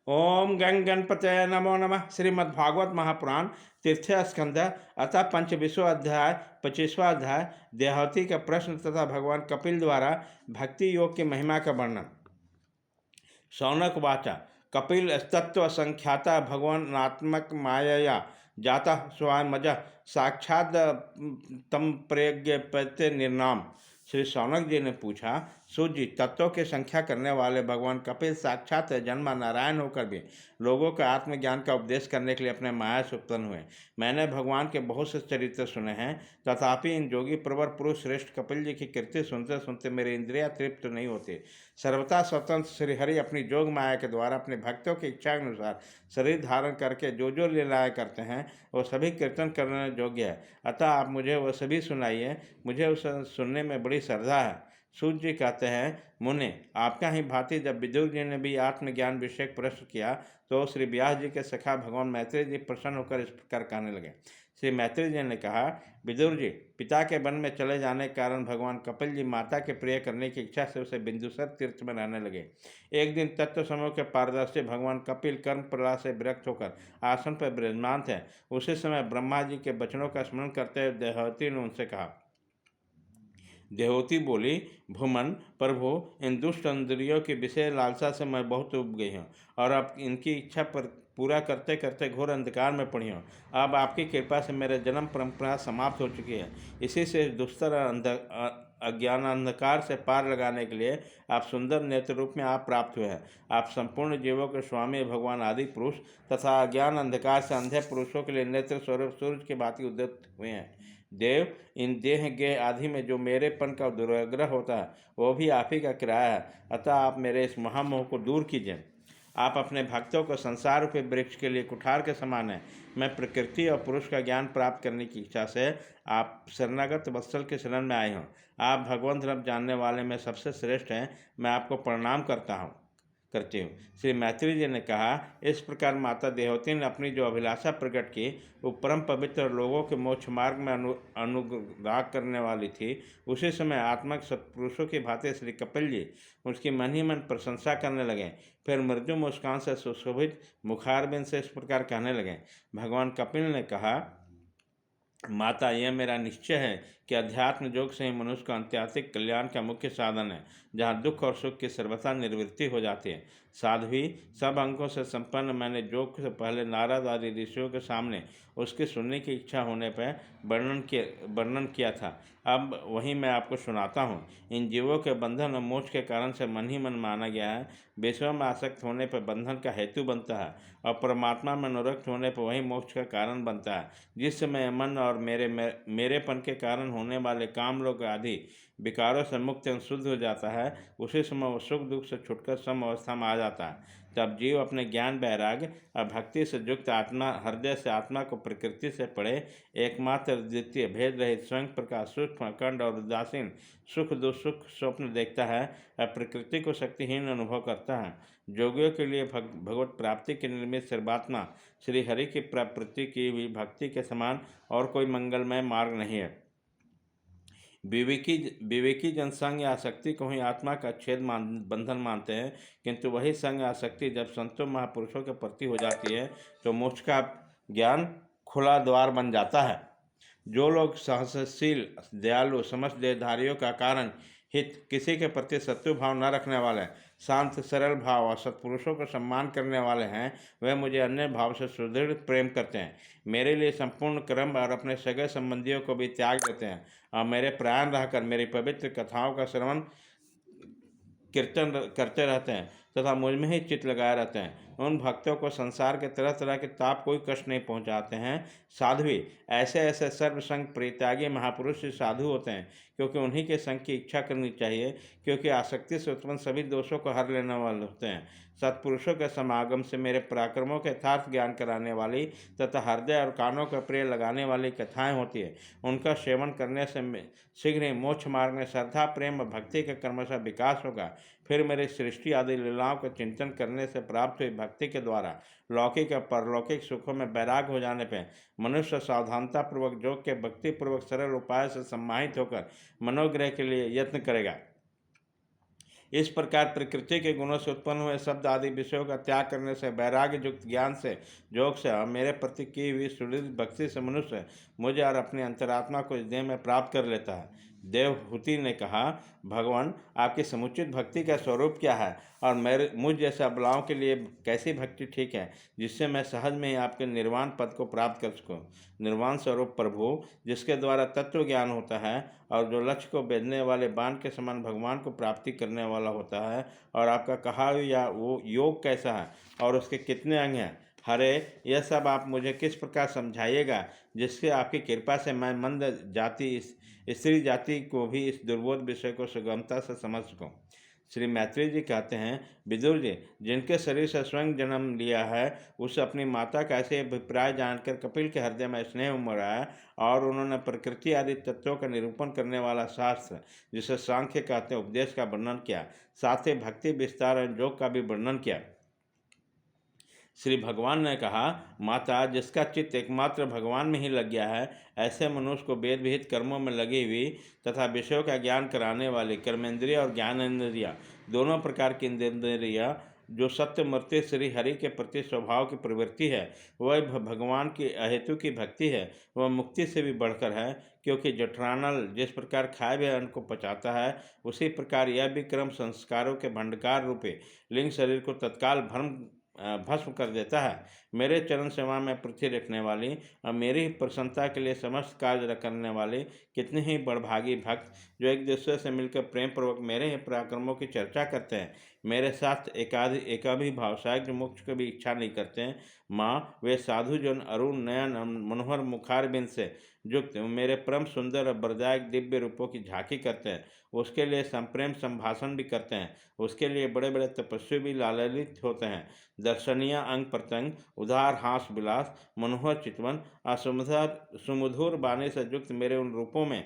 ओम गंग गणपतये नमो नमः। श्रीमद्भागवत महापुराण तीर्थय स्कंध अतः पंचविशो अध्याय 25वां अध्याय देहवती का प्रश्न तथा भगवान कपिल द्वारा भक्ति योग की महिमा का वर्णन। शौनक वाचा कपिल तत्व संख्याता भगवानात्मक मायया जाता स्वयं साक्षात तम प्रज्ञ प्रत्यय निर्नाम। श्री शौनक जी ने पूछा, सूर्य जी, तत्वों की संख्या करने वाले भगवान कपिल साक्षात जन्मा नारायण होकर भी लोगों को आत्मज्ञान का उपदेश करने के लिए अपने माया से उत्पन्न हुए। मैंने भगवान के बहुत से चरित्र सुने हैं, तथापि इन जोगी प्रवर पुरुष श्रेष्ठ कपिल जी की कीर्ति सुनते सुनते मेरी इंद्रिया तृप्त नहीं होती। सर्वथा स्वतंत्र श्रीहरि अपनी जोग माया के द्वारा अपने भक्तों की इच्छा के अनुसार शरीर धारण करके जो जो लीलाएँ करते हैं वो सभी कीर्तन करने योग्य है। अतः आप मुझे वह सभी सुनाइए, मुझे उसे सुनने में बड़ी श्रद्धा है। सूर्य जी कहते हैं, मुने, आपका ही भांति जब विदुर जी ने भी आत्मज्ञान विषयक प्रश्न किया तो श्री व्यास जी के सखा भगवान मैत्री जी प्रसन्न होकर इस प्रकार कहने लगे। श्री मैत्री जी ने कहा, विदुर जी, पिता के वन में चले जाने के कारण भगवान कपिल जी माता के प्रिय करने की इच्छा से उसे बिंदुसर तीर्थ में रहने लगे। एक दिन तत्व समूह के पारदर्शी भगवान कपिल कर्म प्रहलाद से विरक्त होकर आसन पर विराजमान थे। उसी समय ब्रह्मा जी के वचनों का स्मरण करते हुए देहवती ने उनसे कहा। देहवती बोली, भूमन प्रभु, इन दुष्ट इंद्रियों की विषय लालसा से मैं बहुत उब गई हूँ और अब इनकी इच्छा पर पूरा करते करते घोर अंधकार में पड़ी हूँ। अब आपकी कृपा से मेरे जन्म परंपरा समाप्त हो चुकी है। इसी से दुस्तर अज्ञान अंधकार से पार लगाने के लिए आप सुंदर नेत्र रूप में आप प्राप्त हुए हैं। आप संपूर्ण जीवों के स्वामी भगवान आदि पुरुष तथा अज्ञान अंधकार से अंधे पुरुषों के लिए नेत्र स्वरूप सूर्य की भांति उदित हुए हैं। देव, इन देह गे आदि में जो मेरेपन का दुराग्रह होता है वो भी आप ही का किराया है। अतः आप मेरे इस महामोह को दूर कीजिए। आप अपने भक्तों को संसार रूपी वृक्ष के लिए कुठार के समान है। मैं प्रकृति और पुरुष का ज्ञान प्राप्त करने की इच्छा से आप शरणागत वत्सल के शरण में आए हूँ। आप भगवंत रब जानने वाले में सबसे श्रेष्ठ हैं। मैं आपको प्रणाम करती हूँ। श्री मैत्री जी ने कहा, इस प्रकार माता देवती ने अपनी जो अभिलाषा प्रकट की वो परम पवित्र लोगों के मोक्ष मार्ग में अनुराग करने वाली थी। उसी समय आत्मक सत्पुरुषों की भांति श्री कपिल जी उसकी मन ही मन प्रशंसा करने लगे। फिर मृदु मुस्कान से सुशोभित मुखारबिंद से इस प्रकार कहने लगे। भगवान कपिल ने कहा, माता, यह मेरा निश्चय है कि अध्यात्म योग से ही मनुष्य का आध्यात्मिक कल्याण का मुख्य साधन है, जहाँ दुख और सुख की सर्वथा निवृत्ति हो जाती है। साध्वी, सब अंगों से संपन्न मैंने योग से पहले नारद आदि ऋषियों के सामने उसके सुनने की इच्छा होने पर वर्णन किया था। अब वही मैं आपको सुनाता हूँ। इन जीवों के बंधन और मोक्ष के कारण से मन ही मन माना गया है। विषयों में आसक्त होने पर बंधन का हेतु बनता है और परमात्मा में अनुरक्त होने पर वही मोक्ष का कारण बनता है। जिस समय मन और मेरेपन के कारण होने वाले काम लोग आदि विकारों से मुक्त एवं शुद्ध हो जाता है, उसी समय वो सुख दुख से छुटकर सम अवस्था में आ जाता है। तब जीव अपने ज्ञान वैराग्य और भक्ति से युक्त आत्मा हृदय से आत्मा को प्रकृति से पड़े एकमात्र द्वितीय भेद रहित स्वयं प्रकाश सूक्ष्म अखंड और उदासीन सुख दुख स्वप्न देखता है और प्रकृति को शक्तिहीन अनुभव करता है। योगियों के लिए भगवत प्राप्ति के निर्मित सर्वात्मा श्री हरि की प्राप्ति की हुई भक्ति के समान और कोई मंगलमय मार्ग नहीं है। विवेकी जन संग या आसक्ति को ही आत्मा का बंधन मानते हैं, किंतु वही संग आसक्ति जब संतों महापुरुषों के प्रति हो जाती है तो मोक्ष का ज्ञान खुला द्वार बन जाता है। जो लोग सहनशील, दयालु, समस्त देहधारियों का कारण हित, किसी के प्रति शत्रु भाव न रखने वाले, शांत सरल भाव और सत्पुरुषों का सम्मान करने वाले हैं, वे मुझे अन्य भाव से सुदृढ़ प्रेम करते हैं। मेरे लिए संपूर्ण कर्म और अपने सगे संबंधियों को भी त्याग देते हैं और मेरे प्राण रहकर मेरी पवित्र कथाओं का श्रवण कीर्तन करते रहते हैं तथा मुझ में ही चित्त लगाए रहते हैं। उन भक्तों को संसार के तरह तरह के ताप कोई कष्ट नहीं पहुंचाते हैं। साध्वी, ऐसे ऐसे सर्वसंग परित्यागी महापुरुष साधु होते हैं, क्योंकि उन्हीं के संग की इच्छा करनी चाहिए, क्योंकि आसक्ति से उत्पन्न सभी दोषों को हर लेने वाले होते हैं। सत्पुरुषों के समागम से मेरे पराक्रमों के यथार्थ ज्ञान कराने वाली तथा हृदय और कानों का प्रिय लगाने वाली कथाएं होती है। उनका सेवन करने से शीघ्र ही मोक्ष मार्ग में श्रद्धा, प्रेम और भक्ति के क्रमशः विकास होगा। फिर मेरे सृष्टि आदि लीलाओं का चिंतन करने से प्राप्त हुई भक्ति के द्वारा लौकिक और परलौकिक सुखों में वैराग हो जाने पर मनुष्य सावधानतापूर्वक योग के भक्तिपूर्वक सरल उपाय से सम्मानित होकर मनोग्रह के लिए यत्न करेगा। इस प्रकार प्रकृति के गुणों से उत्पन्न हुए शब्द आदि विषयों का त्याग करने से, वैराग्य युक्त ज्ञान से, योग से और मेरे प्रति की हुई सुदृढ़ भक्ति से मनुष्य मुझे और अपनी अंतरात्मा को इस देह में प्राप्त कर लेता है। देवहूति ने कहा, भगवान, आपकी समुचित भक्ति का स्वरूप क्या है और मेरे मुझ जैसे अबलाओं के लिए कैसी भक्ति ठीक है जिससे मैं सहज में ही आपके निर्वाण पद को प्राप्त कर सकूं। निर्वाण स्वरूप प्रभु, जिसके द्वारा तत्व ज्ञान होता है और जो लक्ष्य को बेधने वाले बाण के समान भगवान को प्राप्ति करने वाला होता है, और आपका कहा हुआ वो योग कैसा है और उसके कितने अंग हैं। हरे, यह सब आप मुझे किस प्रकार समझाइएगा जिससे आपकी कृपा से मैं मंद जाति स्त्री जाति को भी इस दुर्बोध विषय को सुगमता से समझ सकूं। श्री मैत्री जी कहते हैं, विदुर जी, जिनके शरीर से स्वयं जन्म लिया है उसे अपनी माता का ऐसे अभिप्राय जानकर कपिल के हृदय में स्नेह उमड़ा है, और उन्होंने प्रकृति आदि तत्वों का निरूपण करने वाला शास्त्र, जिसे सांख्य कहते हैं, उपदेश का वर्णन किया, साथ ही भक्ति विस्तार और योग का भी वर्णन किया। श्री भगवान ने कहा, माता, जिसका चित्त एकमात्र भगवान में ही लग गया है, ऐसे मनुष्य को वेद विहित कर्मों में लगी हुई तथा विषयों का ज्ञान कराने वाली कर्मेंद्रिय और ज्ञानेन्द्रिया, दोनों प्रकार की इंद्रिया, जो सत्य मूर्ति श्री हरि के प्रति स्वभाव की प्रवृत्ति है, वह भगवान की अहेतु की भक्ति है, वह मुक्ति से भी बढ़कर है। क्योंकि जठरानल जिस प्रकार खाए हुए अन्न को पचाता है, उसी प्रकार यह भी क्रम संस्कारों के भंडकार रूपे लिंग शरीर को तत्काल भस्म कर देता है। मेरे चरण सेवा में पृथ्वी रखने वाली और मेरी ही प्रसन्नता के लिए समस्त कार्य करने वाले कितने ही बड़भागी भक्त, जो एक दूसरे से मिलकर प्रेम पूर्वक मेरे ही पराक्रमों की चर्चा करते हैं, मेरे साथ एकाभी भावसायक मोक्ष की भी इच्छा नहीं करते हैं। माँ, वे साधु जन अरुण नयन मनोहर मुखारबिंद से युक्त मेरे परम सुंदर और वरदायक दिव्य रूपों की झांकी करते हैं, उसके लिए संप्रेम संभाषण भी करते हैं, उसके लिए बड़े बड़े तपस्वी भी लाललित होते हैं। दर्शनीय अंग प्रत्यंग, उदार हास विलास, मनोहर चितवन और सुमधुर बाणी से युक्त मेरे उन रूपों में